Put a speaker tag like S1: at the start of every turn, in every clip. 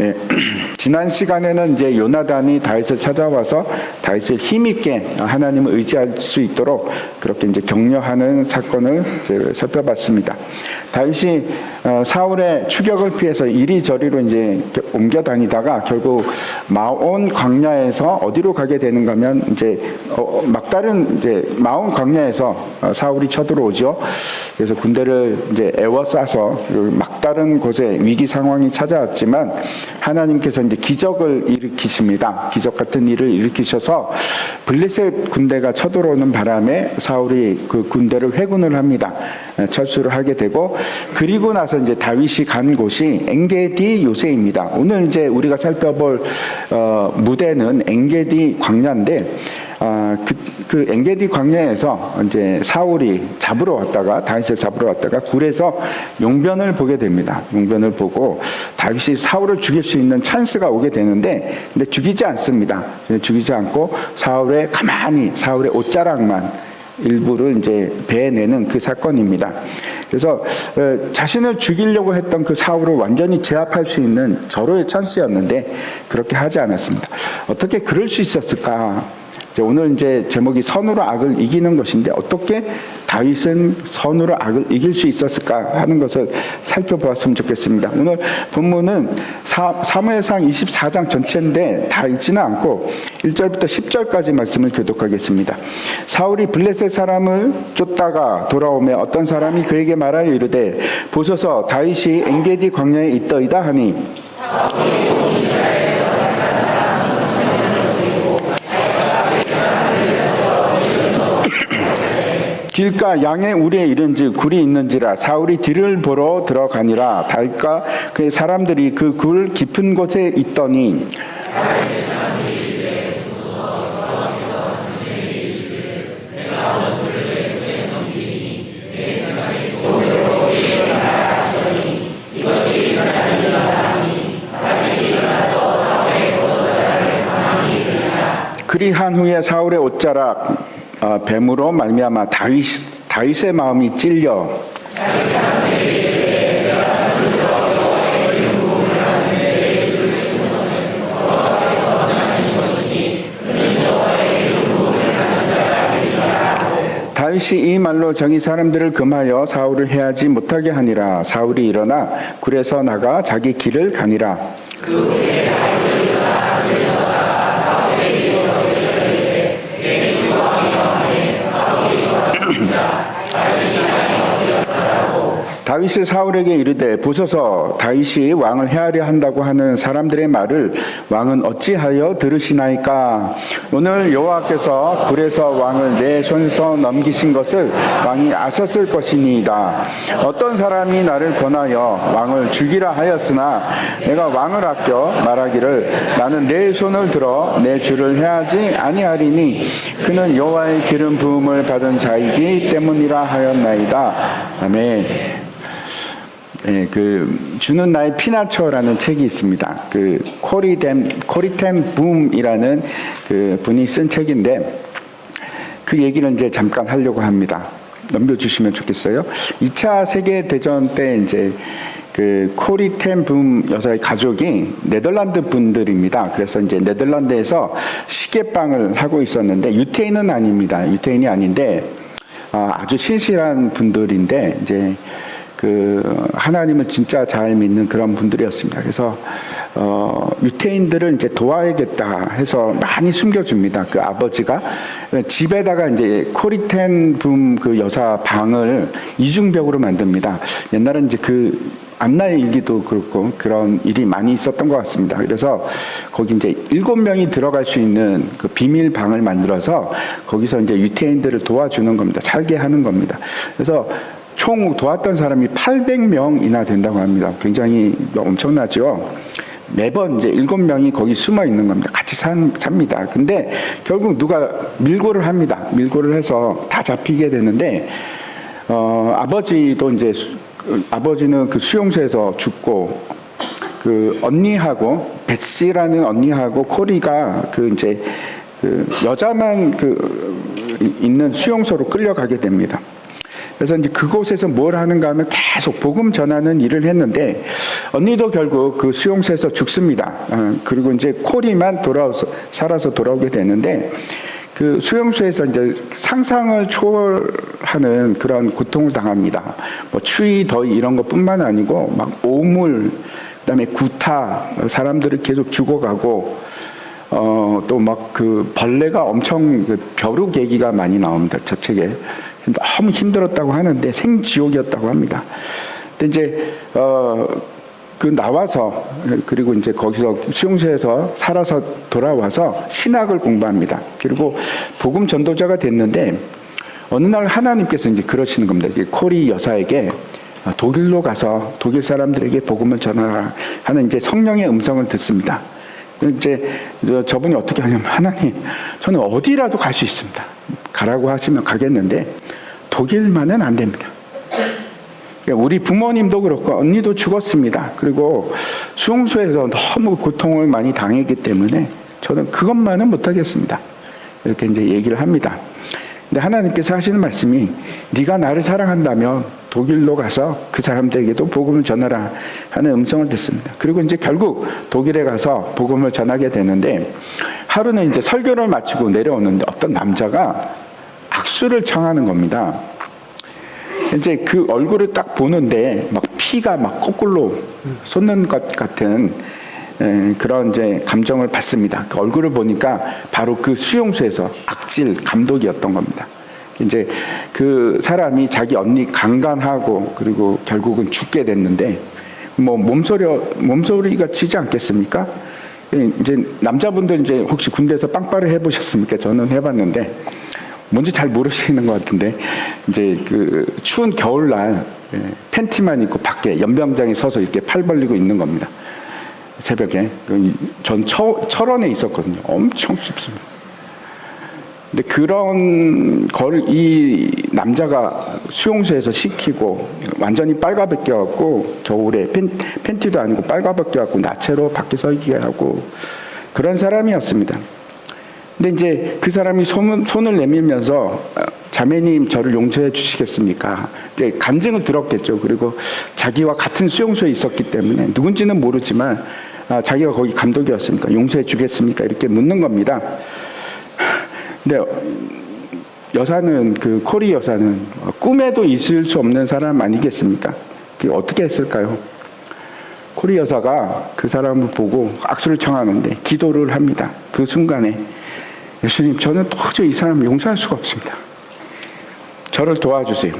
S1: 네, 지난 시간에는 이제 요나단이 다윗을 찾아와서 다윗을 힘있게 하나님을 의지할 수 있도록 그렇게 이제 격려하는 사건을 이제 살펴봤습니다. 다윗이 사울의 추격을 피해서 이리저리로 이제 옮겨 다니다가 결국 마온 광야에서 어디로 가게 되는가 하면 이제 막다른 이제 마온 광야에서 사울이 쳐들어오죠. 그래서 군대를 이제 에워싸서 막다른 곳에 위기 상황이 찾아왔지만 하나님께서 이제 기적을 일으키십니다. 기적 같은 일을 일으키셔서 블레셋 군대가 쳐들어오는 바람에 사울이 그 군대를 회군을 합니다. 철수를 하게 되고, 그리고 나서 이제 다윗이 간 곳이 엔게디 요새입니다. 오늘 이제 우리가 살펴볼 무대는 엔게디 광야인데, 그 엔게디 광야에서 이제 사울이 잡으러 왔다가 다윗을 잡으러 왔다가 굴에서 용변을 보게 됩니다. 용변을 보고 다윗이 사울을 죽일 수 있는 찬스가 오게 되는데, 근데 죽이지 않습니다. 죽이지 않고 가만히 사울의 옷자락만 일부를 이제 베내는 그 사건입니다. 그래서 자신을 죽이려고 했던 그 사울을 완전히 제압할 수 있는 절호의 찬스였는데 그렇게 하지 않았습니다. 어떻게 그럴 수 있었을까? 오늘 이제 제목이 선으로 악을 이기는 것인데, 어떻게 다윗은 선으로 악을 이길 수 있었을까 하는 것을 살펴보았으면 좋겠습니다. 오늘 본문은 사무엘상 24장 전체인데 다 읽지는 않고 1절부터 10절까지 말씀을 교독하겠습니다. 사울이 블레셋 사람을 쫓다가 돌아오며 어떤 사람이 그에게 말하여 이르되, 보소서 다윗이 엔게디 광야에 있더이다 하니, 길가 양의 우리에 이른즉 굴이 있는지라 사울이 뒤를 보러 들어가니라. 다윗과 그의 사람들이 그 굴 깊은 곳에 있더니 그리한 후에 사울의 옷자락 뱀으로 말미암아 다윗의 마음이 찔려 다윗이 이 말로 자기 사람들을 금하여 사울을 해하지 못하게 하니라. 사울이 일어나 굴에서 나가 자기 길을 가니라. 다윗이 사울에게 이르되, 보소서 다윗이 왕을 해하려 한다고 하는 사람들의 말을 왕은 어찌하여 들으시나이까? 오늘 여호와께서 굴에서 왕을 내 손에서 넘기신 것을 왕이 아셨을 것이니이다. 어떤 사람이 나를 권하여 왕을 죽이라 하였으나 내가 왕을 아껴 말하기를 나는 내 손을 들어 내 주를 해하지 아니하리니 그는 여호와의 기름 부음을 받은 자이기 때문이라 하였나이다. 아멘. 네, 주는 나의 피나처라는 책이 있습니다. 코리텐 붐이라는 그 분이 쓴 책인데, 그 얘기를 이제 잠깐 하려고 합니다. 넘겨주시면 좋겠어요. 2차 세계대전 때 이제 코리텐 붐 여사의 가족이 네덜란드 분들입니다. 그래서 이제 네덜란드에서 시계방을 하고 있었는데, 유태인은 아닙니다. 유태인이 아닌데, 아주 신실한 분들인데, 이제 하나님을 진짜 잘 믿는 그런 분들이었습니다. 그래서 유태인들을 이제 도와야겠다 해서 많이 숨겨줍니다. 그 아버지가 집에다가 이제 코리텐 붐 그 여사 방을 이중벽으로 만듭니다. 옛날엔 이제 안나의 일기도 그렇고 그런 일이 많이 있었던 것 같습니다. 그래서 거기 이제 7명이 들어갈 수 있는 그 비밀 방을 만들어서 거기서 이제 유태인들을 도와주는 겁니다. 살게 하는 겁니다. 그래서 총 도왔던 사람이 800명이나 된다고 합니다. 굉장히 엄청나죠. 매번 이제 7명이 거기 숨어 있는 겁니다. 같이 삽니다. 근데 결국 누가 밀고를 합니다. 밀고를 해서 다 잡히게 되는데, 아버지는 그 수용소에서 죽고, 언니하고, 베시라는 언니하고 코리가 여자만 있는 수용소로 끌려가게 됩니다. 그래서 이제 그곳에서 뭘 하는가 하면 계속 복음 전하는 일을 했는데, 언니도 결국 그 수용소에서 죽습니다. 그리고 이제 코리만 살아서 돌아오게 되는데, 그 수용소에서 이제 상상을 초월하는 그런 고통을 당합니다. 뭐 추위, 더위 이런 것뿐만 아니고 막 오물, 그다음에 구타, 사람들을 계속 죽어가고, 또 막 그 벌레가 엄청 그 벼룩 얘기가 많이 나옵니다. 저 책에. 너무 힘들었다고 하는데 생지옥이었다고 합니다. 근데 이제 그 나와서, 그리고 이제 거기서 수용소에서 살아서 돌아와서 신학을 공부합니다. 그리고 복음 전도자가 됐는데 어느 날 하나님께서 이제 그러시는 겁니다. 코리 여사에게 독일로 가서 독일 사람들에게 복음을 전하라 하는 이제 성령의 음성을 듣습니다. 이제 저분이 어떻게 하냐면, 하나님, 저는 어디라도 갈 수 있습니다. 가라고 하시면 가겠는데 독일만은 안 됩니다. 우리 부모님도 그렇고 언니도 죽었습니다. 그리고 수용소에서 너무 고통을 많이 당했기 때문에 저는 그것만은 못하겠습니다. 이렇게 이제 얘기를 합니다. 근데 하나님께서 하시는 말씀이, 네가 나를 사랑한다면 독일로 가서 그 사람들에게도 복음을 전하라 하는 음성을 듣습니다. 그리고 이제 결국 독일에 가서 복음을 전하게 되는데, 하루는 이제 설교를 마치고 내려오는데 어떤 남자가 악수를 청하는 겁니다. 이제 그 얼굴을 딱 보는데 막 피가 막 거꾸로 솟는 것 같은 그런 이제 감정을 받습니다. 그 얼굴을 보니까 바로 그 수용소에서 악질 감독이었던 겁니다. 이제 그 사람이 자기 언니 강간하고 그리고 결국은 죽게 됐는데, 뭐 몸소리가 치지 않겠습니까? 이제 남자분들 이제 혹시 군대에서 빵빠레 해보셨습니까? 저는 해봤는데 뭔지 잘 모르시는 것 같은데, 이제 그 추운 겨울날 팬티만 입고 밖에 연병장에 서서 이렇게 팔 벌리고 있는 겁니다. 새벽에. 전 철원에 있었거든요. 엄청 춥습니다. 근데 그런 걸 이 남자가 수용소에서 시키고 완전히 빨가벗겨갖고, 겨울에 팬티도 아니고 빨가벗겨갖고 나체로 밖에 서 있게 하고 그런 사람이었습니다. 근데 이제 그 사람이 손을 내밀면서, 자매님 저를 용서해 주시겠습니까? 이제 간증을 들었겠죠. 그리고 자기와 같은 수용소에 있었기 때문에 누군지는 모르지만 자기가 거기 감독이었으니까 용서해 주겠습니까? 이렇게 묻는 겁니다. 근데 여사는, 그 코리 여사는 꿈에도 있을 수 없는 사람 아니겠습니까? 그게 어떻게 했을까요? 코리 여사가 그 사람을 보고 악수를 청하는데 기도를 합니다. 그 순간에, 예수님, 저는 도저히 이 사람을 용서할 수가 없습니다. 저를 도와주세요.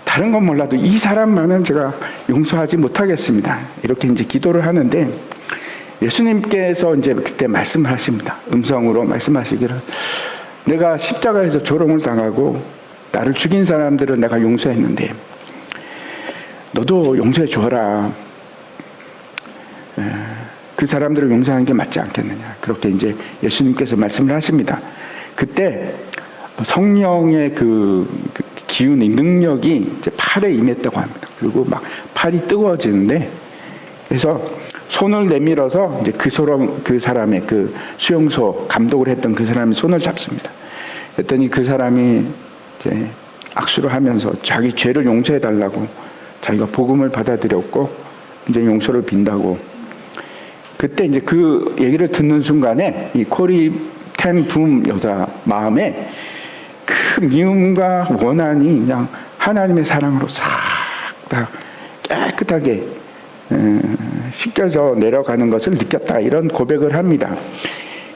S1: 다른 건 몰라도 이 사람만은 제가 용서하지 못하겠습니다. 이렇게 이제 기도를 하는데, 예수님께서 이제 그때 말씀을 하십니다. 음성으로 말씀하시기를, 내가 십자가에서 조롱을 당하고 나를 죽인 사람들은 내가 용서했는데 너도 용서해 줘라. 그 사람들을 용서하는 게 맞지 않겠느냐. 그렇게 이제 예수님께서 말씀을 하십니다. 그때 성령의 그 기운이, 능력이 이제 팔에 임했다고 합니다. 그리고 막 팔이 뜨거워지는데, 그래서 손을 내밀어서 이제 그 사람의 그 수용소 감독을 했던 그 사람이 손을 잡습니다. 그랬더니 그 사람이 이제 악수를 하면서 자기 죄를 용서해 달라고, 자기가 복음을 받아들였고 이제 용서를 빈다고. 그때 이제 그 얘기를 듣는 순간에 이 코리 텐 붐 여자 마음에 그 미움과 원한이 그냥 하나님의 사랑으로 싹 다 깨끗하게 씻겨져 내려가는 것을 느꼈다, 이런 고백을 합니다.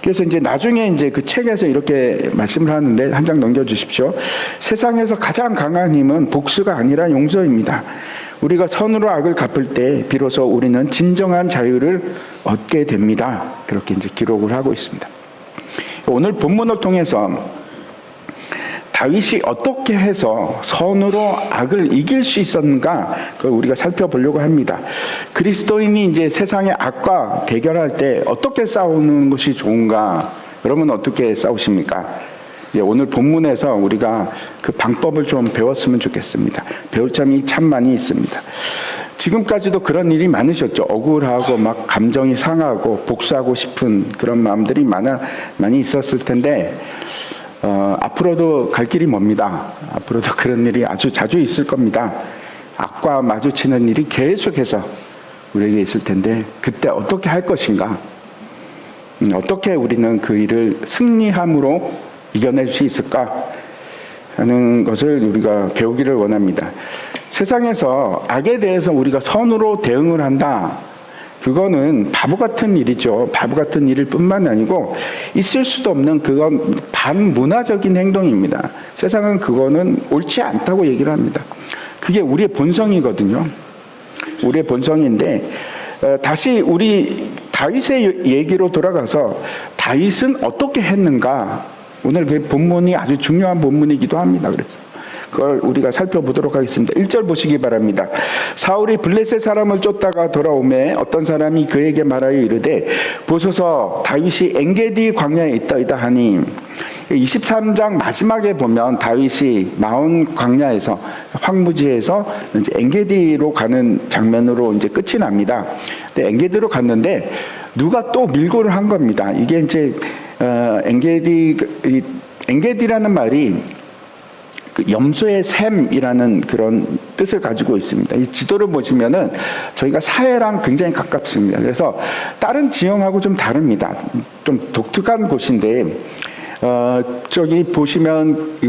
S1: 그래서 이제 나중에 이제 그 책에서 이렇게 말씀을 하는데, 한 장 넘겨주십시오. 세상에서 가장 강한 힘은 복수가 아니라 용서입니다. 우리가 선으로 악을 갚을 때 비로소 우리는 진정한 자유를 얻게 됩니다. 그렇게 이제 기록을 하고 있습니다. 오늘 본문을 통해서 다윗이 어떻게 해서 선으로 악을 이길 수 있었는가, 그걸 우리가 살펴보려고 합니다. 그리스도인이 이제 세상의 악과 대결할 때 어떻게 싸우는 것이 좋은가? 여러분 어떻게 싸우십니까? 오늘 본문에서 우리가 그 방법을 좀 배웠으면 좋겠습니다. 배울 점이 참 많이 있습니다. 지금까지도 그런 일이 많으셨죠. 억울하고 막 감정이 상하고 복수하고 싶은 그런 마음들이 많이 있었을 텐데, 앞으로도 갈 길이 멉니다. 앞으로도 그런 일이 아주 자주 있을 겁니다. 악과 마주치는 일이 계속해서 우리에게 있을 텐데 그때 어떻게 할 것인가? 어떻게 우리는 그 일을 승리함으로 이겨낼 수 있을까? 하는 것을 우리가 배우기를 원합니다. 세상에서 악에 대해서 우리가 선으로 대응을 한다. 그거는 바보 같은 일이죠. 바보 같은 일일 뿐만 아니고 있을 수도 없는 그건 반문화적인 행동입니다. 세상은 그거는 옳지 않다고 얘기를 합니다. 그게 우리의 본성이거든요. 우리의 본성인데 다시 우리 다윗의 얘기로 돌아가서 다윗은 어떻게 했는가? 오늘 그 본문이 아주 중요한 본문이기도 합니다. 그래서 그걸 우리가 살펴보도록 하겠습니다. 1절 보시기 바랍니다. 사울이 블레셋 사람을 쫓다가 돌아오매 어떤 사람이 그에게 말하여 이르되 보소서 다윗이 엔게디 광야에 있다 하니 23장 마지막에 보면 다윗이 마온 광야에서 황무지에서 이제 엔게디로 가는 장면으로 이제 끝이 납니다. 근데 엔게디로 갔는데 누가 또 밀고를 한 겁니다. 이게 이제 엔게디라는 말이 그 염소의 샘이라는 그런 뜻을 가지고 있습니다. 이 지도를 보시면은 저희가 사해랑 굉장히 가깝습니다. 그래서 다른 지형하고 좀 다릅니다. 좀 독특한 곳인데, 저기 보시면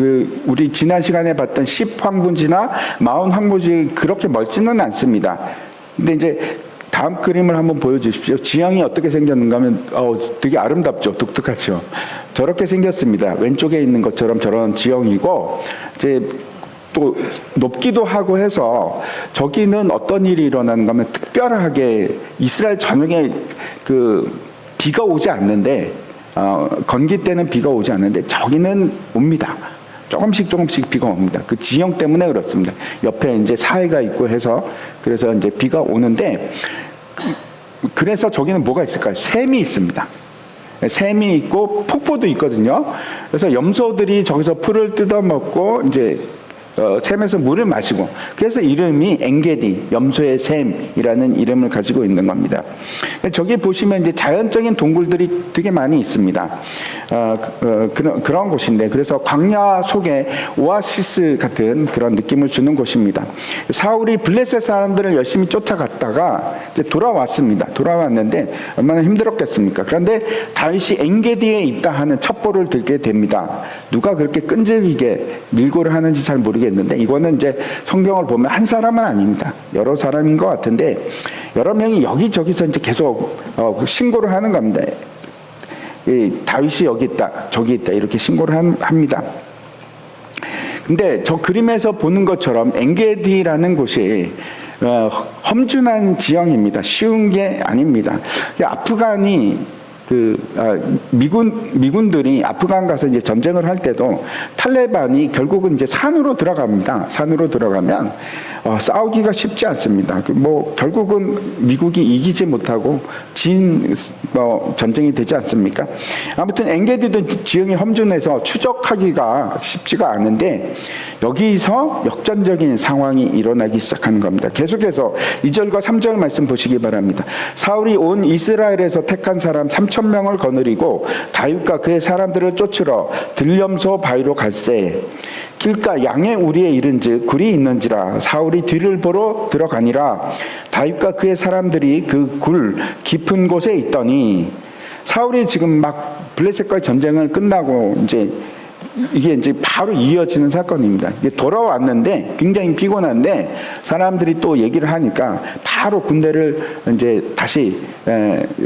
S1: 우리 지난 시간에 봤던 10황무지나 마온 황무지 그렇게 멀지는 않습니다. 근데 이제 다음 그림을 한번 보여주십시오. 지형이 어떻게 생겼는가 하면 되게 아름답죠. 독특하죠. 저렇게 생겼습니다. 왼쪽에 있는 것처럼 저런 지형이고 이제 또 높기도 하고 해서 저기는 어떤 일이 일어나는가 하면 특별하게 이스라엘 전역에 그 비가 오지 않는데 건기 때는 비가 오지 않는데 저기는 옵니다. 조금씩 비가 옵니다. 그 지형 때문에 그렇습니다. 옆에 이제 사해가 있고 해서 그래서 이제 비가 오는데 그래서 저기는 뭐가 있을까요? 샘이 있습니다. 샘이 있고 폭포도 있거든요. 그래서 염소들이 저기서 풀을 뜯어먹고 이제 샘에서 물을 마시고 그래서 이름이 엔게디 염소의 샘이라는 이름을 가지고 있는 겁니다. 저기 보시면 이제 자연적인 동굴들이 되게 많이 있습니다. 그런 곳인데 그래서 광야 속에 오아시스 같은 그런 느낌을 주는 곳입니다. 사울이 블레셋 사람들을 열심히 쫓아갔다가 이제 돌아왔습니다. 돌아왔는데 얼마나 힘들었겠습니까? 그런데 다윗이 엔게디에 있다 하는 첩보를 들게 됩니다. 누가 그렇게 끈질기게 밀고를 하는지 잘 모르겠는데 이거는 이제 성경을 보면 한 사람은 아닙니다. 여러 사람인 것 같은데 여러 명이 여기저기서 이제 계속 신고를 하는 겁니다. 다윗이 여기 있다, 저기 있다 이렇게 신고를 합니다. 근데 저 그림에서 보는 것처럼 엔게디라는 곳이 험준한 지형입니다. 쉬운 게 아닙니다. 아프간이 미군들이 아프간 가서 이제 전쟁을 할 때도 탈레반이 결국은 이제 산으로 들어갑니다. 산으로 들어가면 싸우기가 쉽지 않습니다. 결국은 미국이 이기지 못하고 전쟁이 되지 않습니까? 아무튼 엔게디도 지형이 험준해서 추적하기가 쉽지가 않은데 여기서 역전적인 상황이 일어나기 시작하는 겁니다. 계속해서 2절과 3절 말씀 보시기 바랍니다. 사울이 온 이스라엘에서 택한 사람 3,000명을 거느리고 다윗과 그의 사람들을 쫓으러 들염소 바위로 갈새 길가 양의 우리에 이른즉 굴이 있는지라 사울이 뒤를 보러 들어가니라 다윗과 그의 사람들이 그 굴 깊은 곳에 있더니 사울이 지금 막 블레셋과의 전쟁을 끝나고 이게 이제 바로 이어지는 사건입니다. 이게 돌아왔는데 굉장히 피곤한데 사람들이 또 얘기를 하니까 바로 군대를 이제 다시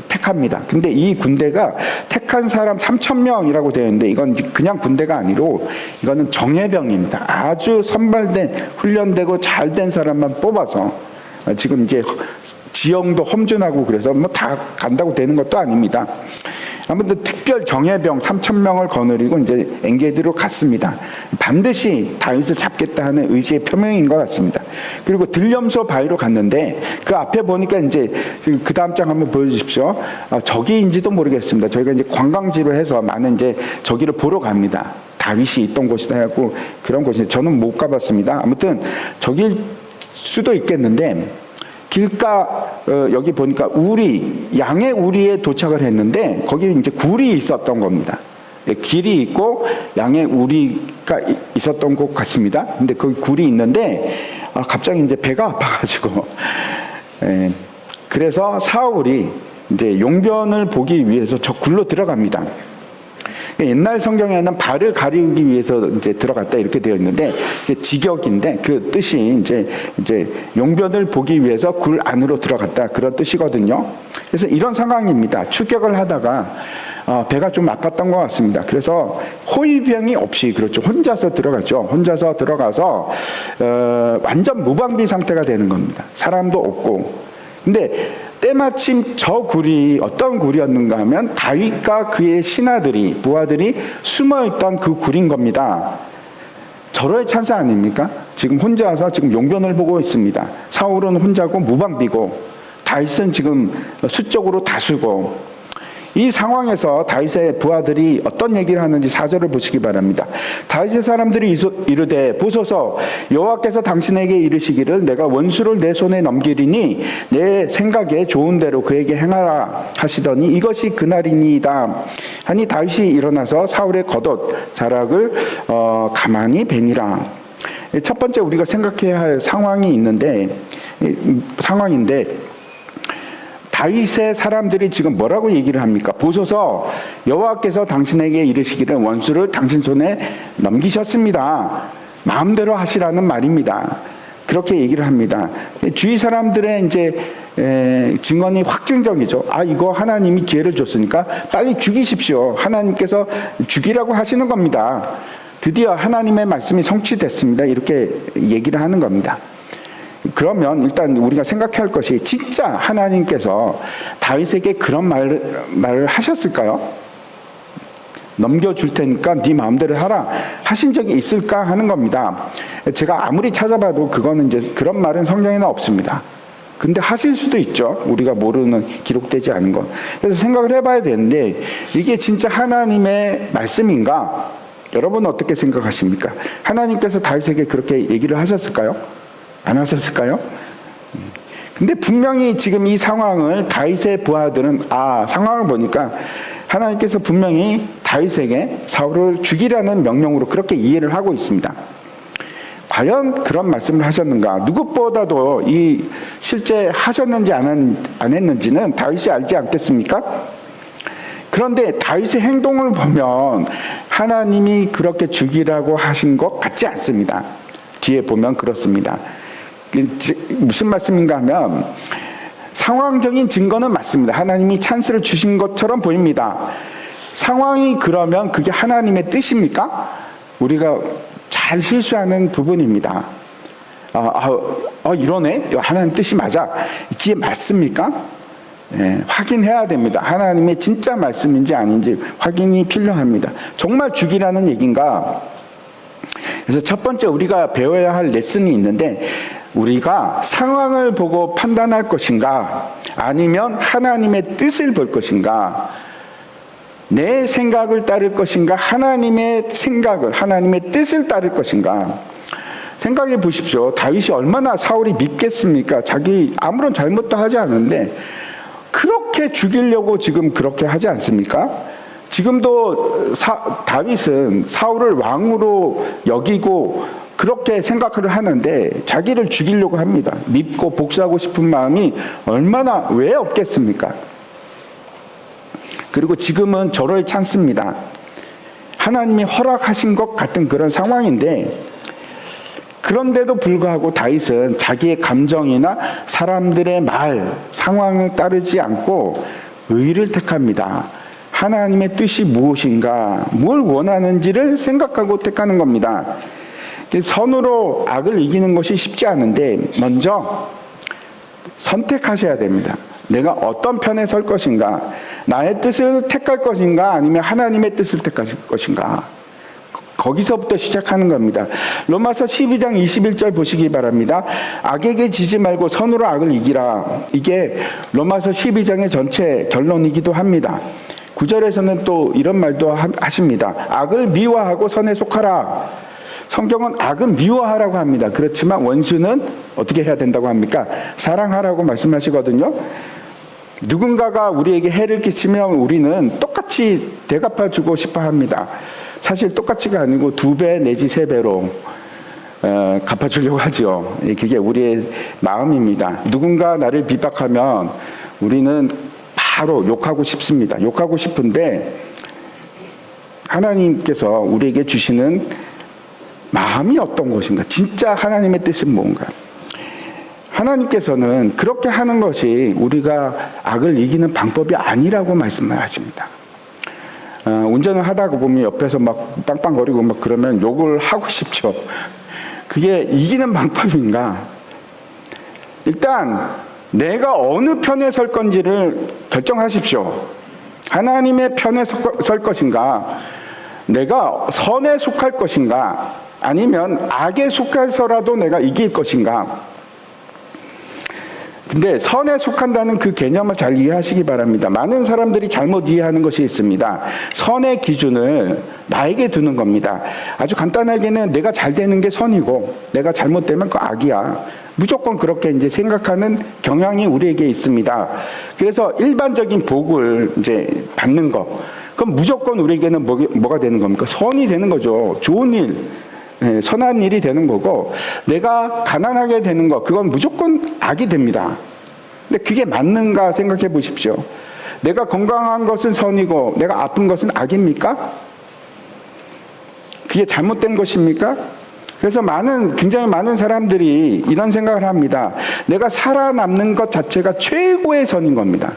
S1: 택합니다. 근데 이 군대가 택한 사람 3,000명이라고 되어 있는데 이건 그냥 군대가 아니고 이거는 정예병입니다. 아주 선발된 훈련되고 잘된 사람만 뽑아서 지금 이제 지형도 험준하고 그래서 다 간다고 되는 것도 아닙니다. 아무튼 특별 정예병 3,000명을 거느리고 이제 엔게디로 갔습니다. 반드시 다윗을 잡겠다 하는 의지의 표명인 것 같습니다. 그리고 들염소 바위로 갔는데 그 앞에 보니까 이제 그 다음 장 한번 보여주십시오. 저기인지도 모르겠습니다. 저희가 이제 관광지로 해서 많은 이제 저기를 보러 갑니다. 다윗이 있던 곳이다 하고 그런 곳인데 저는 못 가봤습니다. 아무튼 저길 수도 있겠는데 길가 여기 보니까 양의 우리에 도착을 했는데 거기 이제 굴이 있었던 겁니다. 길이 있고 양의 우리가 있었던 곳 같습니다. 근데 거기 굴이 있는데 갑자기 이제 배가 아파가지고 그래서 사울이 이제 용변을 보기 위해서 저 굴로 들어갑니다. 옛날 성경에는 발을 가리기 위해서 이제 들어갔다 이렇게 되어 있는데 직역인데 그 뜻이 이제 용변을 보기 위해서 굴 안으로 들어갔다 그런 뜻이거든요. 그래서 이런 상황입니다. 출격을 하다가 배가 좀 아팠던 것 같습니다. 그래서 호위병이 없이 그렇죠. 혼자서 들어갔죠. 혼자서 들어가서 완전 무방비 상태가 되는 겁니다. 사람도 없고. 근데 때마침 저 굴이 어떤 굴이었는가 하면 다윗과 그의 신하들이 부하들이 숨어있던 그 굴인 겁니다. 절호의 찬사 아닙니까? 지금 혼자서 지금 용변을 보고 있습니다. 사울은 혼자고 무방비고 다윗은 지금 수적으로 다수고 이 상황에서 다윗의 부하들이 어떤 얘기를 하는지 4절을 보시기 바랍니다. 다윗의 사람들이 이르되 보소서 여호와께서 당신에게 이르시기를 내가 원수를 내 손에 넘기리니 내 생각에 좋은 대로 그에게 행하라 하시더니 이것이 그날이니이다 하니 다윗이 일어나서 사울의 겉옷 자락을 가만히 베니라. 첫 번째 우리가 생각해야 할 상황인데 다윗의 사람들이 지금 뭐라고 얘기를 합니까? 보소서 여호와께서 당신에게 이르시기를 원수를 당신 손에 넘기셨습니다. 마음대로 하시라는 말입니다. 그렇게 얘기를 합니다. 주위 사람들의 이제 증언이 확증적이죠. 이거 하나님이 기회를 줬으니까 빨리 죽이십시오. 하나님께서 죽이라고 하시는 겁니다. 드디어 하나님의 말씀이 성취됐습니다. 이렇게 얘기를 하는 겁니다. 그러면 일단 우리가 생각해야 할 것이 진짜 하나님께서 다윗에게 그런 말을 하셨을까요? 넘겨줄 테니까 네 마음대로 하라 하신 적이 있을까 하는 겁니다. 제가 아무리 찾아봐도 그거는 이제 그런 말은 성경에는 없습니다. 근데 하실 수도 있죠. 우리가 모르는 기록되지 않은 것. 그래서 생각을 해봐야 되는데 이게 진짜 하나님의 말씀인가? 여러분은 어떻게 생각하십니까? 하나님께서 다윗에게 그렇게 얘기를 하셨을까요? 안 하셨을까요? 근데 분명히 지금 이 상황을 다윗의 부하들은 상황을 보니까 하나님께서 분명히 다윗에게 사울을 죽이라는 명령으로 그렇게 이해를 하고 있습니다. 과연 그런 말씀을 하셨는가? 누구보다도 이 실제 하셨는지 안 했는지는 다윗이 알지 않겠습니까? 그런데 다윗의 행동을 보면 하나님이 그렇게 죽이라고 하신 것 같지 않습니다. 뒤에 보면 그렇습니다. 무슨 말씀인가 하면 상황적인 증거는 맞습니다. 하나님이 찬스를 주신 것처럼 보입니다. 상황이 그러면 그게 하나님의 뜻입니까? 우리가 잘 실수하는 부분입니다. 이러네? 하나님 뜻이 맞아. 이게 맞습니까? 확인해야 됩니다. 하나님의 진짜 말씀인지 아닌지 확인이 필요합니다. 정말 죽이라는 얘기인가? 그래서 첫 번째 우리가 배워야 할 레슨이 있는데 우리가 상황을 보고 판단할 것인가 아니면 하나님의 뜻을 볼 것인가 내 생각을 따를 것인가 하나님의 생각을 하나님의 뜻을 따를 것인가 생각해 보십시오. 다윗이 얼마나 사울이 밉겠습니까? 자기 아무런 잘못도 하지 않은데 그렇게 죽이려고 지금 그렇게 하지 않습니까? 지금도 다윗은 사울을 왕으로 여기고 그렇게 생각을 하는데 자기를 죽이려고 합니다. 밉고 복수하고 싶은 마음이 얼마나 왜 없겠습니까? 그리고 지금은 절호의 찬스입니다. 하나님이 허락하신 것 같은 그런 상황인데 그런데도 불구하고 다윗은 자기의 감정이나 사람들의 말, 상황을 따르지 않고 의를 택합니다. 하나님의 뜻이 무엇인가, 뭘 원하는지를 생각하고 택하는 겁니다. 선으로 악을 이기는 것이 쉽지 않은데 먼저 선택하셔야 됩니다. 내가 어떤 편에 설 것인가, 나의 뜻을 택할 것인가 아니면 하나님의 뜻을 택할 것인가, 거기서부터 시작하는 겁니다. 로마서 12장 21절 보시기 바랍니다. 악에게 지지 말고 선으로 악을 이기라. 이게 로마서 12장의 전체 결론이기도 합니다. 9절에서는 또 이런 말도 하십니다. 악을 미워하고 선에 속하라. 성경은 악은 미워하라고 합니다. 그렇지만 원수는 어떻게 해야 된다고 합니까? 사랑하라고 말씀하시거든요. 누군가가 우리에게 해를 끼치면 우리는 똑같이 대갚아주고 싶어 합니다. 사실 똑같이가 아니고 2배 내지 3배로 갚아주려고 하죠. 그게 우리의 마음입니다. 누군가 나를 비박하면 우리는 바로 욕하고 싶습니다. 욕하고 싶은데 하나님께서 우리에게 주시는 마음이 어떤 것인가? 진짜 하나님의 뜻은 뭔가? 하나님께서는 그렇게 하는 것이 우리가 악을 이기는 방법이 아니라고 말씀을 하십니다. 운전을 하다가 보면 옆에서 막 빵빵거리고 막 그러면 욕을 하고 싶죠. 그게 이기는 방법인가? 일단 내가 어느 편에 설 건지를 결정하십시오. 하나님의 편에 설 것인가? 내가 선에 속할 것인가? 아니면 악에 속해서라도 내가 이길 것인가? 근데 선에 속한다는 그 개념을 잘 이해하시기 바랍니다. 많은 사람들이 잘못 이해하는 것이 있습니다. 선의 기준을 나에게 두는 겁니다. 아주 간단하게는 내가 잘 되는 게 선이고 내가 잘못되면 그 악이야. 무조건 그렇게 이제 생각하는 경향이 우리에게 있습니다. 그래서 일반적인 복을 이제 받는 거, 그럼 무조건 우리에게는 뭐가 되는 겁니까? 선이 되는 거죠. 좋은 일. 선한 일이 되는 거고, 내가 가난하게 되는 거, 그건 무조건 악이 됩니다. 근데 그게 맞는가 생각해 보십시오. 내가 건강한 것은 선이고 내가 아픈 것은 악입니까? 그게 잘못된 것입니까? 그래서 굉장히 많은 사람들이 이런 생각을 합니다. 내가 살아남는 것 자체가 최고의 선인 겁니다.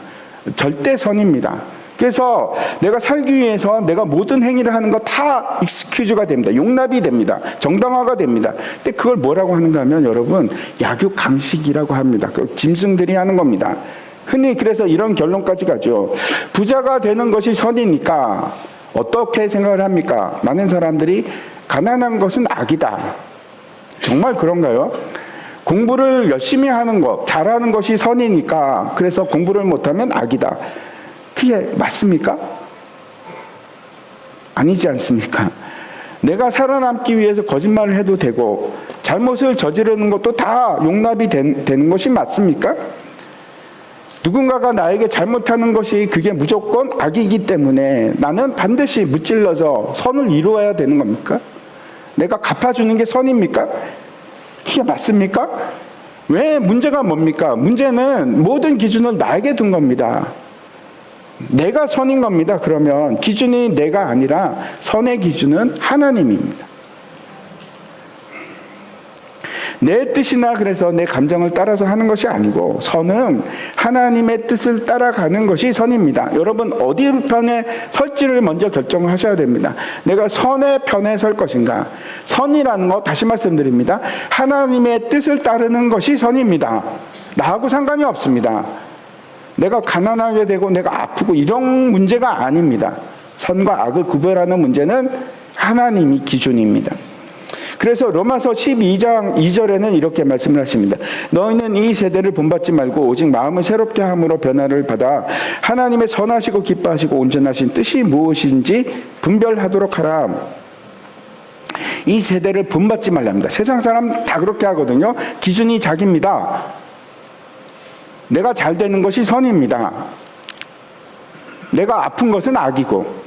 S1: 절대 선입니다. 그래서 내가 살기 위해서 내가 모든 행위를 하는 거 다 익스큐즈가 됩니다. 용납이 됩니다. 정당화가 됩니다. 근데 그걸 뭐라고 하는가 하면 여러분 약육강식이라고 합니다. 그 짐승들이 하는 겁니다. 흔히 그래서 이런 결론까지 가죠. 부자가 되는 것이 선이니까 어떻게 생각을 합니까? 많은 사람들이 가난한 것은 악이다. 정말 그런가요? 공부를 열심히 하는 것, 잘하는 것이 선이니까 그래서 공부를 못하면 악이다. 그게 맞습니까? 아니지 않습니까? 내가 살아남기 위해서 거짓말을 해도 되고 잘못을 저지르는 것도 다 용납이 되는 것이 맞습니까? 누군가가 나에게 잘못하는 것이 그게 무조건 악이기 때문에 나는 반드시 무찔러서 선을 이루어야 되는 겁니까? 내가 갚아주는 게 선입니까? 그게 맞습니까? 왜 문제가 뭡니까? 문제는 모든 기준을 나에게 둔 겁니다. 내가 선인 겁니다. 그러면 기준이 내가 아니라 선의 기준은 하나님입니다. 내 뜻이나 그래서 내 감정을 따라서 하는 것이 아니고 선은 하나님의 뜻을 따라가는 것이 선입니다. 여러분 어디 편에 설지를 먼저 결정하셔야 됩니다. 내가 선의 편에 설 것인가? 선이라는 거 다시 말씀드립니다. 하나님의 뜻을 따르는 것이 선입니다. 나하고 상관이 없습니다. 내가 가난하게 되고 내가 아프고 이런 문제가 아닙니다. 선과 악을 구별하는 문제는 하나님이 기준입니다. 그래서 로마서 12장 2절에는 이렇게 말씀을 하십니다. 너희는 이 세대를 본받지 말고 오직 마음을 새롭게 함으로 변화를 받아 하나님의 선하시고 기뻐하시고 온전하신 뜻이 무엇인지 분별하도록 하라. 이 세대를 본받지 말랍니다. 세상 사람 다 그렇게 하거든요. 기준이 자기입니다. 내가 잘 되는 것이 선입니다. 내가 아픈 것은 악이고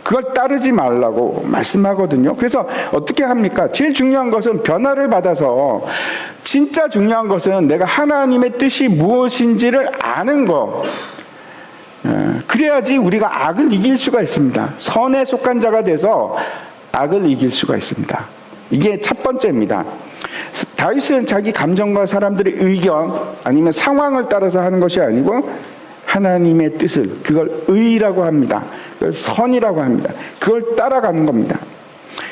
S1: 그걸 따르지 말라고 말씀하거든요. 그래서 어떻게 합니까? 제일 중요한 것은 변화를 받아서 진짜 중요한 것은 내가 하나님의 뜻이 무엇인지를 아는 거. 그래야지 우리가 악을 이길 수가 있습니다. 선에 속한 자가 돼서 악을 이길 수가 있습니다. 이게 첫 번째입니다. 다윗은 자기 감정과 사람들의 의견 아니면 상황을 따라서 하는 것이 아니고 하나님의 뜻을, 그걸 의라고 합니다. 그걸 선이라고 합니다. 그걸 따라가는 겁니다.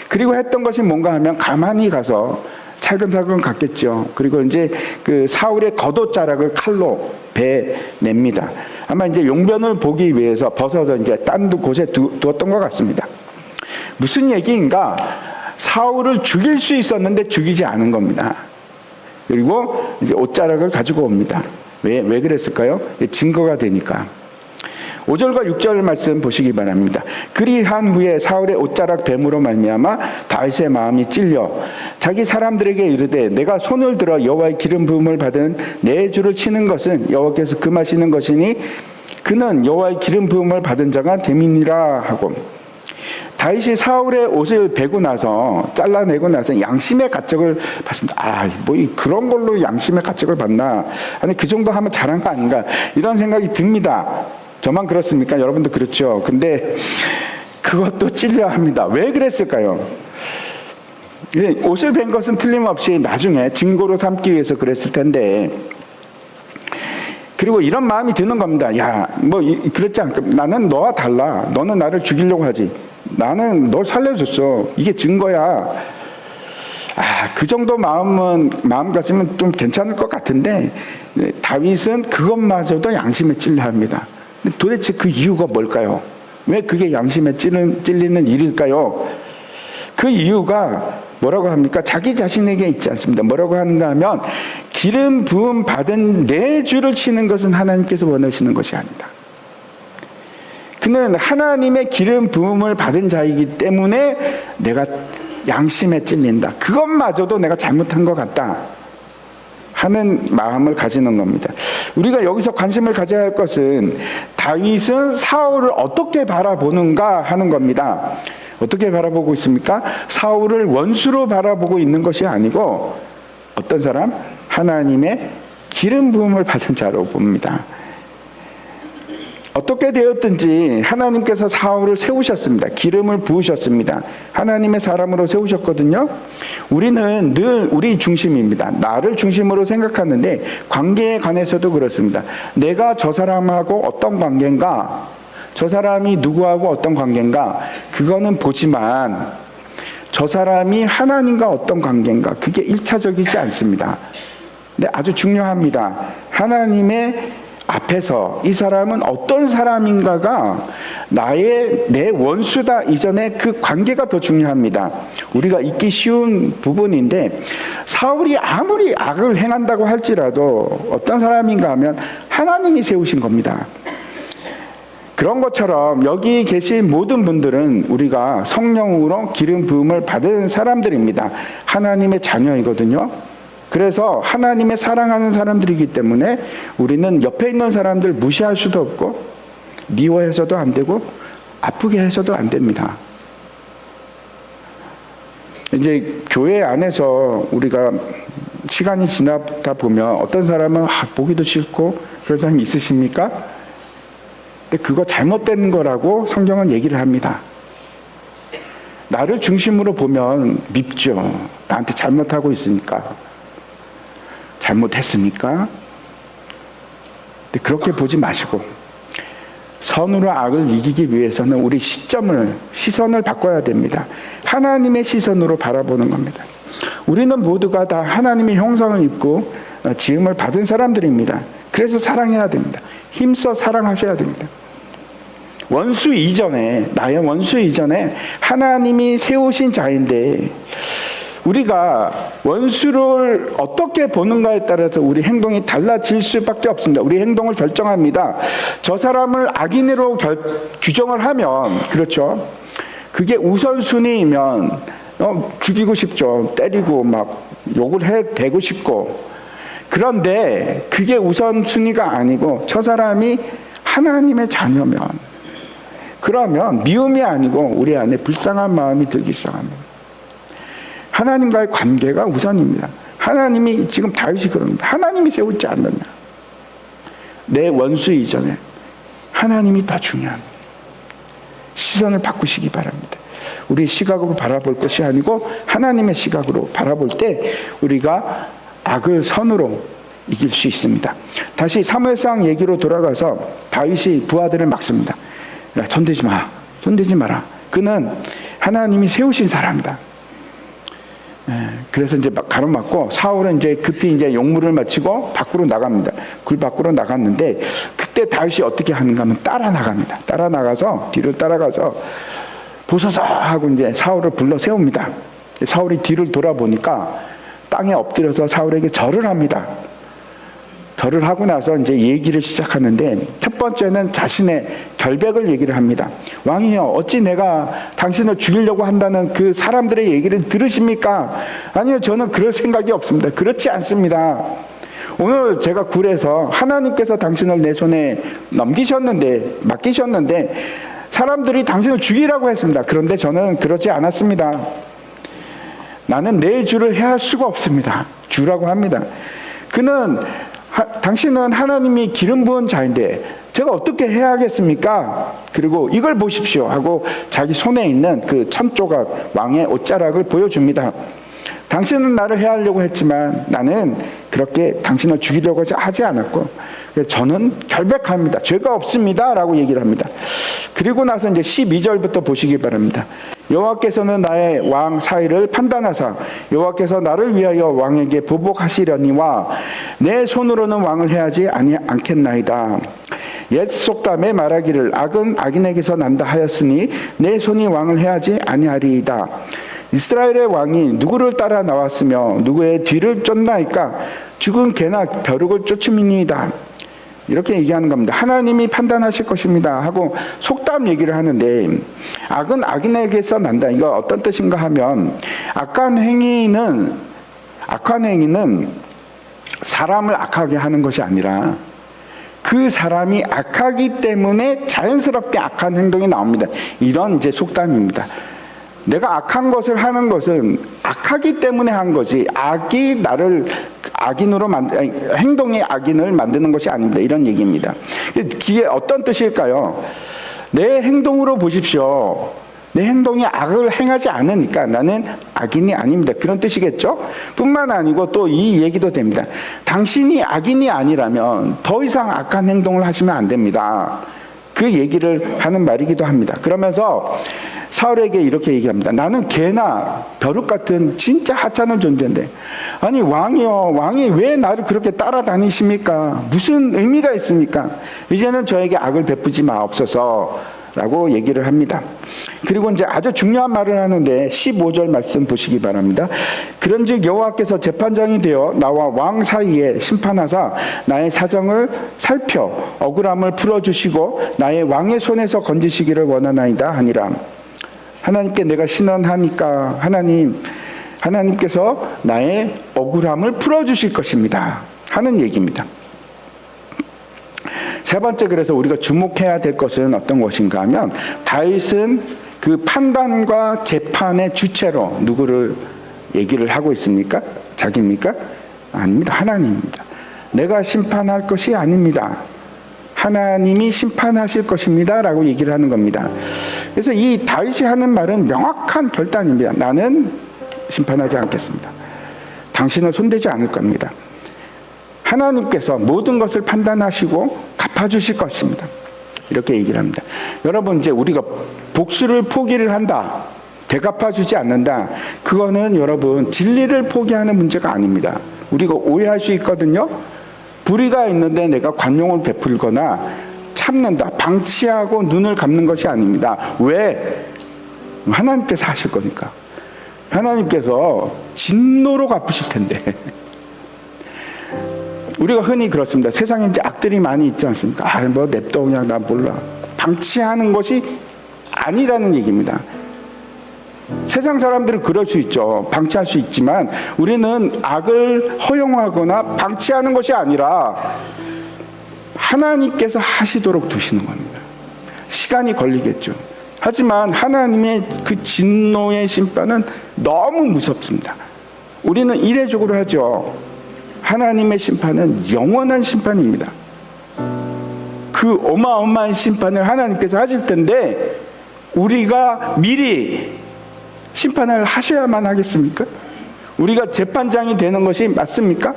S1: 그리고 했던 것이 뭔가 하면 가만히 가서 차근차근 갔겠죠. 그리고 이제 그 사울의 겉옷자락을 칼로 베냅니다. 아마 이제 용변을 보기 위해서 벗어서 이제 딴 곳에 두었던 것 같습니다. 무슨 얘기인가? 사울을 죽일 수 있었는데 죽이지 않은 겁니다. 그리고 이제 옷자락을 가지고 옵니다. 왜 그랬을까요? 증거가 되니까. 5절과 6절 말씀 보시기 바랍니다. 그리한 후에 사울의 옷자락 뱀으로 말미암아 다윗의 마음이 찔려 자기 사람들에게 이르되 내가 손을 들어 여호와의 기름 부음을 받은 내 주를 치는 것은 여호와께서 금하시는 것이니 그는 여호와의 기름 부음을 받은 자가 됨이니라 하고. 다윗이 사울의 옷을 베고 나서 잘라내고 나서 양심의 가책을 받습니다. 뭐 그런 걸로 양심의 가책을 받나? 아니 그 정도 하면 잘한 거 아닌가? 이런 생각이 듭니다. 저만 그렇습니까? 여러분도 그렇죠. 근데 그것도 찔려 합니다. 왜 그랬을까요? 옷을 벤 것은 틀림없이 나중에 증거로 삼기 위해서 그랬을 텐데, 그리고 이런 마음이 드는 겁니다. 야, 뭐 그렇지 않까? 나는 너와 달라. 너는 나를 죽이려고 하지. 나는 널 살려줬어. 이게 증거야. 그 정도 마음가짐은 좀 괜찮을 것 같은데, 다윗은 그것마저도 양심에 찔려합니다. 근데 도대체 그 이유가 뭘까요? 왜 그게 양심에 찔리는 일일까요? 그 이유가 뭐라고 합니까? 자기 자신에게 있지 않습니다. 뭐라고 하는가 하면, 기름 부음 받은 내 주를 치는 것은 하나님께서 원하시는 것이 아니다. 그는 하나님의 기름 부음을 받은 자이기 때문에 내가 양심에 찔린다. 그것마저도 내가 잘못한 것 같다 하는 마음을 가지는 겁니다. 우리가 여기서 관심을 가져야 할 것은 다윗은 사울을 어떻게 바라보는가 하는 겁니다. 어떻게 바라보고 있습니까? 사울을 원수로 바라보고 있는 것이 아니고 어떤 사람? 하나님의 기름 부음을 받은 자로 봅니다. 어떻게 되었든지 하나님께서 사울을 세우셨습니다. 기름을 부으셨습니다. 하나님의 사람으로 세우셨거든요. 우리는 늘 우리 중심입니다. 나를 중심으로 생각하는데 관계에 관해서도 그렇습니다. 내가 저 사람하고 어떤 관계인가, 저 사람이 누구하고 어떤 관계인가, 그거는 보지만 저 사람이 하나님과 어떤 관계인가, 그게 1차적이지 않습니다. 근데 아주 중요합니다. 하나님의 앞에서 이 사람은 어떤 사람인가가 내 원수다 이전에 그 관계가 더 중요합니다. 우리가 잊기 쉬운 부분인데, 사울이 아무리 악을 행한다고 할지라도 어떤 사람인가 하면 하나님이 세우신 겁니다. 그런 것처럼 여기 계신 모든 분들은 우리가 성령으로 기름 부음을 받은 사람들입니다. 하나님의 자녀이거든요. 그래서 하나님의 사랑하는 사람들이기 때문에 우리는 옆에 있는 사람들 무시할 수도 없고 미워해서도 안 되고 아프게 해서도 안 됩니다. 이제 교회 안에서 우리가 시간이 지나다 보면 어떤 사람은 보기도 싫고 그런 사람이 있으십니까? 근데 그거 잘못된 거라고 성경은 얘기를 합니다. 나를 중심으로 보면 밉죠. 나한테 잘못하고 있으니까. 잘못했습니까? 근데 그렇게 보지 마시고 선으로 악을 이기기 위해서는 우리 시선을 바꿔야 됩니다. 하나님의 시선으로 바라보는 겁니다. 우리는 모두가 다 하나님의 형상을 입고 지음을 받은 사람들입니다. 그래서 사랑해야 됩니다. 힘써 사랑하셔야 됩니다. 나의 원수 이전에 하나님이 세우신 자인데, 우리가 원수를 어떻게 보는가에 따라서 우리 행동이 달라질 수밖에 없습니다. 우리 행동을 결정합니다. 저 사람을 악인으로 규정을 하면, 그렇죠, 그게 우선순위이면 죽이고 싶죠. 때리고 막 욕을 해대고 싶고. 그런데 그게 우선순위가 아니고 저 사람이 하나님의 자녀면, 그러면 미움이 아니고 우리 안에 불쌍한 마음이 들기 시작합니다. 하나님과의 관계가 우선입니다. 하나님이, 지금 다윗이 그럽니다. 하나님이 세우지 않느냐. 내 원수 이전에 하나님이 더 중요합니다. 시선을 바꾸시기 바랍니다. 우리 시각으로 바라볼 것이 아니고 하나님의 시각으로 바라볼 때 우리가 악을 선으로 이길 수 있습니다. 다시 사무엘상 얘기로 돌아가서 다윗이 부하들을 막습니다. 야, 손대지 마라. 그는 하나님이 세우신 사람이다. 그래서 이제 가로막고, 사울은 이제 급히 이제 용무를 마치고 밖으로 나갑니다. 굴 밖으로 나갔는데, 그때 다윗이 어떻게 하는가 하면 따라 나갑니다. 뒤를 따라가서 보소서 하고 이제 사울을 불러 세웁니다. 사울이 뒤를 돌아보니까 땅에 엎드려서 사울에게 절을 합니다. 절을 하고 나서 이제 얘기를 시작하는데, 첫 번째는 자신의 결백을 얘기를 합니다. 왕이여, 어찌 내가 당신을 죽이려고 한다는 그 사람들의 얘기를 들으십니까? 아니요, 저는 그럴 생각이 없습니다. 그렇지 않습니다. 오늘 제가 굴에서 하나님께서 당신을 내 손에 맡기셨는데 사람들이 당신을 죽이라고 했습니다. 그런데 저는 그러지 않았습니다. 나는 내 주를 해할 수가 없습니다. 주라고 합니다. 당신은 하나님이 기름 부은 자인데 제가 어떻게 해야 하겠습니까? 그리고 이걸 보십시오 하고 자기 손에 있는 그 1000조각 왕의 옷자락을 보여줍니다. 당신은 나를 해하려고 했지만 나는 그렇게 당신을 죽이려고 하지 않았고 저는 결백합니다. 죄가 없습니다 라고 얘기를 합니다. 그리고 나서 이제 12절부터 보시기 바랍니다. 여호와께서는 나의 왕 사이를 판단하사 여호와께서 나를 위하여 왕에게 보복하시려니와 내 손으로는 왕을 해하지 않겠나이다. 옛 속담에 말하기를 악은 악인에게서 난다 하였으니 내 손이 왕을 해하지 아니하리이다. 이스라엘의 왕이 누구를 따라 나왔으며 누구의 뒤를 쫓나이까? 죽은 개나 벼룩을 쫓음이니이다. 이렇게 얘기하는 겁니다. 하나님이 판단하실 것입니다 하고 속담 얘기를 하는데 악은 악인에게서 난다. 이거 어떤 뜻인가 하면 악한 행위는 사람을 악하게 하는 것이 아니라 그 사람이 악하기 때문에 자연스럽게 악한 행동이 나옵니다. 이런 이제 속담입니다. 내가 악한 것을 하는 것은 악하기 때문에 한 거지 악이 나를 행동의 악인을 만드는 것이 아닙니다. 이런 얘기입니다. 이게 어떤 뜻일까요? 내 행동으로 보십시오. 내 행동이 악을 행하지 않으니까 나는 악인이 아닙니다. 그런 뜻이겠죠? 뿐만 아니고 또 이 얘기도 됩니다. 당신이 악인이 아니라면 더 이상 악한 행동을 하시면 안 됩니다. 그 얘기를 하는 말이기도 합니다. 그러면서 사울에게 이렇게 얘기합니다. 나는 개나 벼룩 같은 진짜 하찮은 존재인데 아니 왕이요, 왕이 왜 나를 그렇게 따라다니십니까? 무슨 의미가 있습니까? 이제는 저에게 악을 베푸지 마옵소서 라고 얘기를 합니다. 그리고 이제 아주 중요한 말을 하는데 15절 말씀 보시기 바랍니다. 그런즉 여호와께서 재판장이 되어 나와 왕 사이에 심판하사 나의 사정을 살펴 억울함을 풀어주시고 나의 왕의 손에서 건지시기를 원하나이다 하니라. 하나님께 내가 신원하니까 하나님께서 나의 억울함을 풀어주실 것입니다 하는 얘기입니다. 세 번째, 그래서 우리가 주목해야 될 것은 어떤 것인가 하면 다윗은 그 판단과 재판의 주체로 누구를 얘기를 하고 있습니까? 자기입니까? 아닙니다. 하나님입니다. 내가 심판할 것이 아닙니다. 하나님이 심판하실 것입니다 라고 얘기를 하는 겁니다. 그래서 이 다윗이 하는 말은 명확한 결단입니다. 나는 심판하지 않겠습니다. 당신을 손대지 않을 겁니다. 하나님께서 모든 것을 판단하시고 갚아주실 것입니다. 이렇게 얘기를 합니다. 여러분, 이제 우리가 복수를 포기를 한다, 되갚아주지 않는다, 그거는 여러분 진리를 포기하는 문제가 아닙니다. 우리가 오해할 수 있거든요. 불의가 있는데 내가 관용을 베풀거나 참는다, 방치하고 눈을 감는 것이 아닙니다. 왜? 하나님께서 하실 거니까. 하나님께서 진노로 갚으실 텐데. 우리가 흔히 그렇습니다. 세상에 이제 악들이 많이 있지 않습니까? 뭐 냅둬 그냥 나 몰라. 방치하는 것이 아니라는 얘기입니다. 세상 사람들은 그럴 수 있죠. 방치할 수 있지만 우리는 악을 허용하거나 방치하는 것이 아니라 하나님께서 하시도록 두시는 겁니다. 시간이 걸리겠죠. 하지만 하나님의 그 진노의 심판은 너무 무섭습니다. 우리는 이례적으로 하죠. 하나님의 심판은 영원한 심판입니다. 그 어마어마한 심판을 하나님께서 하실 텐데 우리가 미리 심판을 하셔야만 하겠습니까? 우리가 재판장이 되는 것이 맞습니까?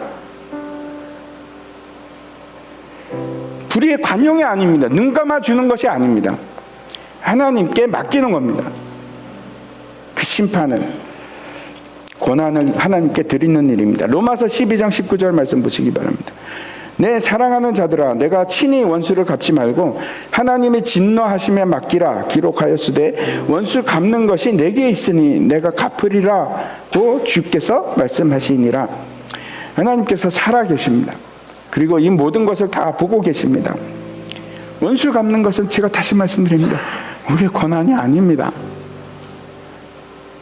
S1: 불의의 관용이 아닙니다. 눈 감아주는 것이 아닙니다. 하나님께 맡기는 겁니다. 그 심판은 권한을 하나님께 드리는 일입니다. 로마서 12장 19절 말씀 보시기 바랍니다. 내 사랑하는 자들아, 내가 친히 원수를 갚지 말고 하나님의 진노하심에 맡기라 기록하였으되 원수 갚는 것이 내게 있으니 내가 갚으리라고 주께서 말씀하시니라. 하나님께서 살아계십니다. 그리고 이 모든 것을 다 보고 계십니다. 원수 갚는 것은 제가 다시 말씀드립니다. 우리의 권한이 아닙니다.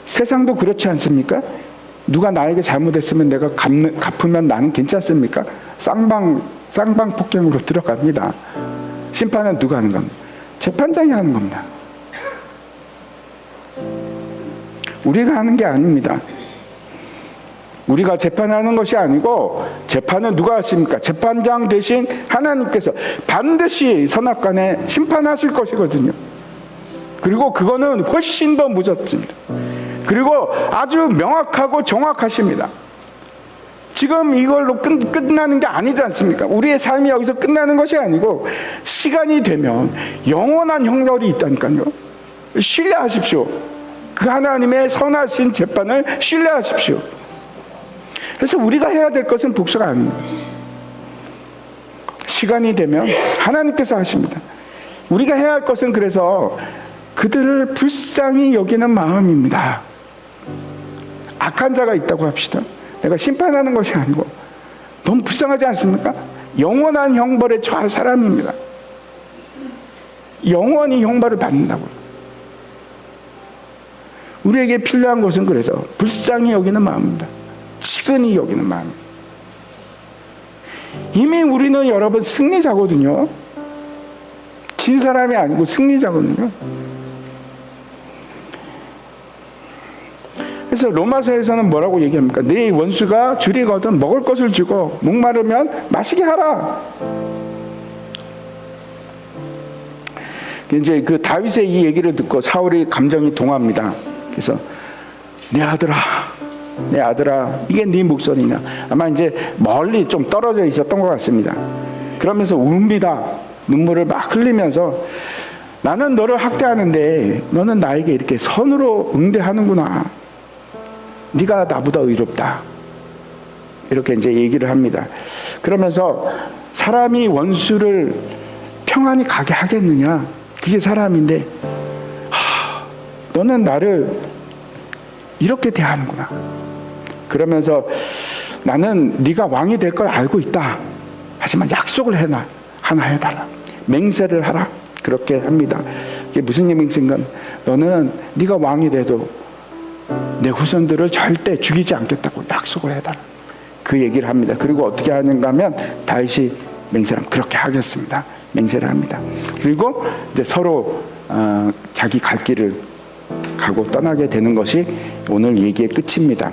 S1: 세상도 그렇지 않습니까? 누가 나에게 잘못했으면 내가 갚으면 나는 괜찮습니까? 쌍방 폭행으로 들어갑니다. 심판은 누가 하는 겁니까? 재판장이 하는 겁니다. 우리가 하는 게 아닙니다. 우리가 재판하는 것이 아니고 재판은 누가 하십니까? 재판장 대신 하나님께서 반드시 선악간에 심판하실 것이거든요. 그리고 그거는 훨씬 더 무섭습니다. 그리고 아주 명확하고 정확하십니다. 지금 이걸로 끝나는 게 아니지 않습니까? 우리의 삶이 여기서 끝나는 것이 아니고 시간이 되면 영원한 형벌이 있다니까요. 신뢰하십시오. 그 하나님의 선하신 재판을 신뢰하십시오. 그래서 우리가 해야 될 것은 복수가 아닙니다. 시간이 되면 하나님께서 하십니다. 우리가 해야 할 것은 그래서 그들을 불쌍히 여기는 마음입니다. 악한 자가 있다고 합시다. 내가 심판하는 것이 아니고 너무 불쌍하지 않습니까? 영원한 형벌에 처할 사람입니다. 영원히 형벌을 받는다고요. 우리에게 필요한 것은 그래서 불쌍히 여기는 마음입니다. 측은히 여기는 마음. 이미 우리는 여러분 승리자거든요. 진 사람이 아니고 승리자거든요. 그래서 로마서에서는 뭐라고 얘기합니까? 네 원수가 줄이거든 먹을 것을 주고 목마르면 마시게 하라. 이제 그 다윗의 이 얘기를 듣고 사울이 감정이 동합니다. 그래서 내 아들아, 내 아들아, 이게 네 목소리냐? 아마 이제 멀리 좀 떨어져 있었던 것 같습니다. 그러면서 웁니다. 눈물을 막 흘리면서 나는 너를 학대하는데 너는 나에게 이렇게 선으로 응대하는구나. 네가 나보다 의롭다. 이렇게 이제 얘기를 합니다. 그러면서 사람이 원수를 평안히 가게 하겠느냐? 그게 사람인데 너는 나를 이렇게 대하는구나. 그러면서 나는 네가 왕이 될 걸 알고 있다. 하지만 약속을 하나 해달라. 맹세를 하라. 그렇게 합니다. 이게 무슨 맹세인가? 너는 네가 왕이 돼도 내 후손들을 절대 죽이지 않겠다고 약속을 해달라. 그 얘기를 합니다. 그리고 어떻게 하는가 하면 다윗이 맹세를 그렇게 하겠습니다. 맹세를 합니다. 그리고 이제 서로 자기 갈 길을 가고 떠나게 되는 것이 오늘 얘기의 끝입니다.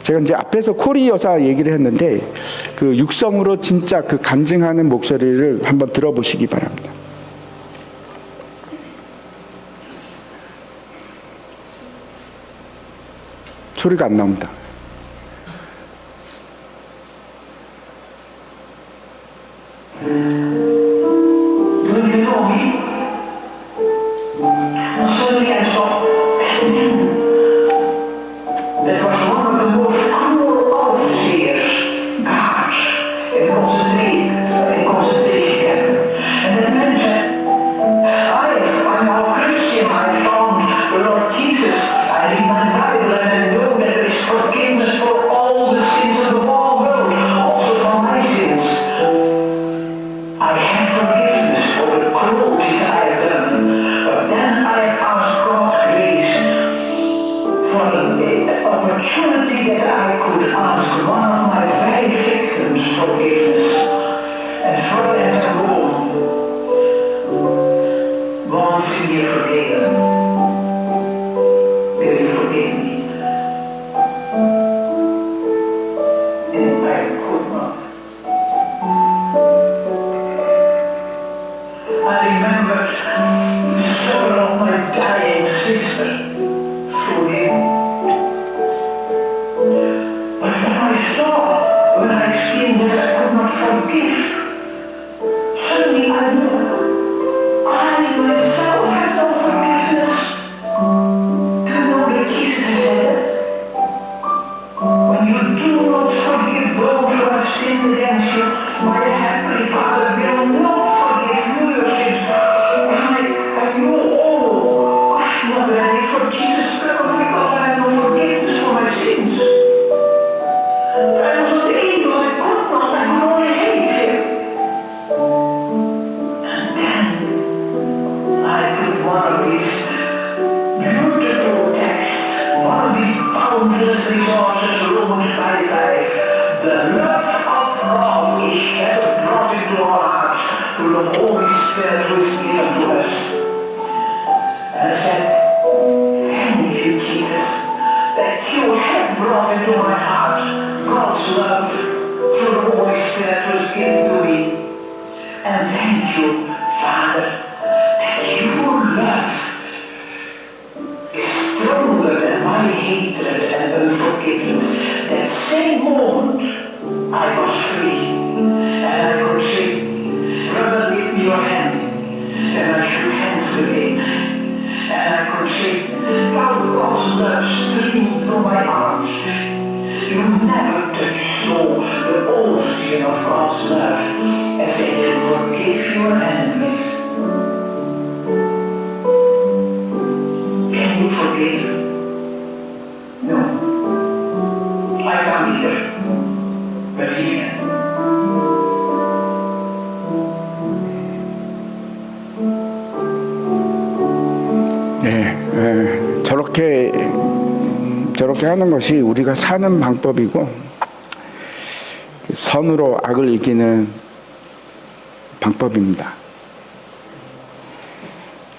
S1: 제가 이제 앞에서 코리 여사 얘기를 했는데 그 육성으로 진짜 그 간증하는 목소리를 한번 들어보시기 바랍니다. 소리가 안 나옵니다.
S2: I myself have no forgiveness. God's love streaming through my arms. You never touch soul the ocean of God's love as it will forgive your enemies. Can you forgive? No. I can't either. But he can.
S1: 저렇게 하는 것이 우리가 사는 방법이고 선으로 악을 이기는 방법입니다.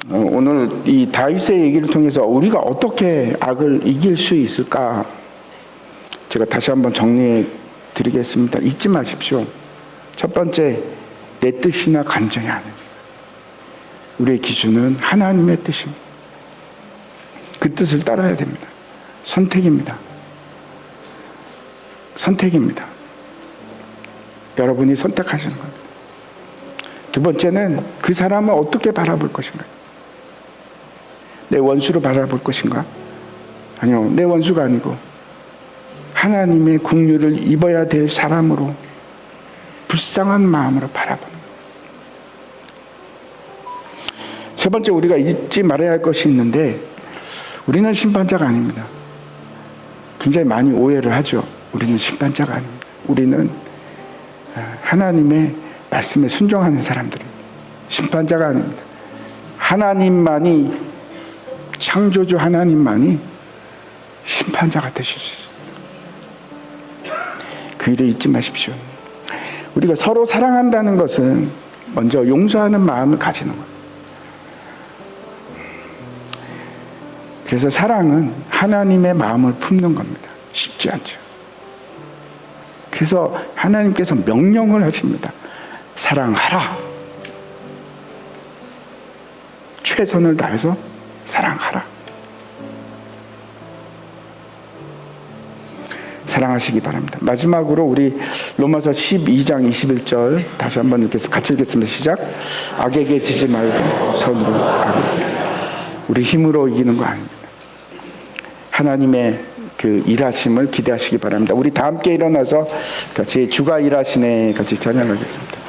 S1: 오늘 이 다윗의 얘기를 통해서 우리가 어떻게 악을 이길 수 있을까 제가 다시 한번 정리해 드리겠습니다. 잊지 마십시오. 첫 번째, 내 뜻이나 감정이 아닙니다. 우리의 기준은 하나님의 뜻입니다. 그 뜻을 따라야 됩니다. 선택입니다. 선택입니다. 여러분이 선택하시는 겁니다. 두 번째는 그 사람을 어떻게 바라볼 것인가? 내 원수로 바라볼 것인가? 아니요, 내 원수가 아니고 하나님의 긍휼을 입어야 될 사람으로 불쌍한 마음으로 바라보는 거예요. 세 번째, 우리가 잊지 말아야 할 것이 있는데 우리는 심판자가 아닙니다. 굉장히 많이 오해를 하죠. 우리는 심판자가 아닙니다. 우리는 하나님의 말씀에 순종하는 사람들입니다. 심판자가 아닙니다. 하나님만이, 창조주 하나님만이 심판자가 되실 수 있습니다. 그 일을 잊지 마십시오. 우리가 서로 사랑한다는 것은 먼저 용서하는 마음을 가지는 거예요. 그래서 사랑은 하나님의 마음을 품는 겁니다. 쉽지 않죠. 그래서 하나님께서 명령을 하십니다. 사랑하라. 최선을 다해서 사랑하라. 사랑하시기 바랍니다. 마지막으로 우리 로마서 12장 21절 다시 한번 읽겠습니다. 같이 읽겠습니다. 시작. 악에게 지지 말고 선으로 악을. 우리 힘으로 이기는 거 아닙니다. 하나님의 그 일하심을 기대하시기 바랍니다. 우리 다 함께 일어나서 같이 주가 일하시네 같이 찬양하겠습니다.